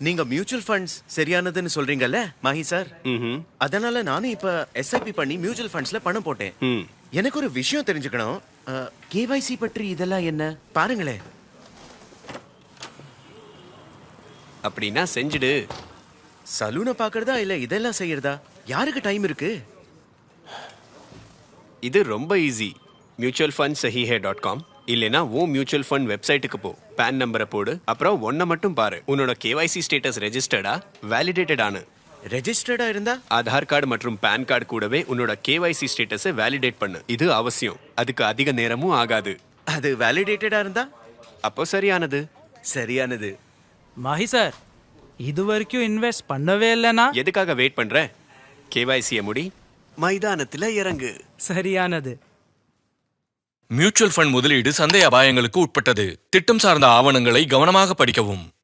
நீங்க mutual funds சரியானதுன்னு சொல்றீங்கல்ல Mahi sir? அதனால நானும் இப்ப எஸ்ஐபி பண்ணி மியூச்சுவல் ஃபண்ட்ஸ்ல பணம் போட்டேன். எனக்கு ஒரு விஷயம் தெரிஞ்சுக்கணும். கேவைசி பற்றி இதெல்லாம் என்ன பாருங்களேன். அப்படின்னா செஞ்சுடு. சலூனை பாக்குறதா இல்ல இதெல்லாம் செய்யறதா? யாருக்கு டைம் இருக்கு? இது ரொம்ப ஈஸி. mutualfundsahihai.com இல்லனா உன் மியூச்சுவல் ஃபண்ட் வெப்சைட்டுக்கு போ. பான் நம்பரை போடு, அப்புறம் ஒன்ன மட்டும் பாரு. உன்னோட கேவைசி ஸ்டேட்டஸ் ரெஜிஸ்டர்டா வேலிடேட்டட் ஆனு. ரெஜிஸ்டர்டா இருந்தா ஆதார் கார்டு மற்றும் பான் கார்டு கூடவே உன்னோட கேவைசி ஸ்டேட்டஸை வேலிடேட் பண்ணு. இது அவசியம். அதுக்கு அதிக நேரமும் ஆகாது. அது வேலிடேட்டடா இருந்தா அப்போ சரியானது. சரியானது. மாஹி சார், இது வரைக்கும் இன்வெஸ்ட் பண்ணவே இல்லைனா எதுக்காக வெயிட் பண்ற? கேவைசியை முடி, மைதானத்துல இறங்கு. சரியானது. மியூச்சுவல் ஃபண்ட் முதலீடு சந்தை அபாயங்களுக்கு உட்பட்டது. திட்டம் சார்ந்த ஆவணங்களை கவனமாக படிக்கவும்.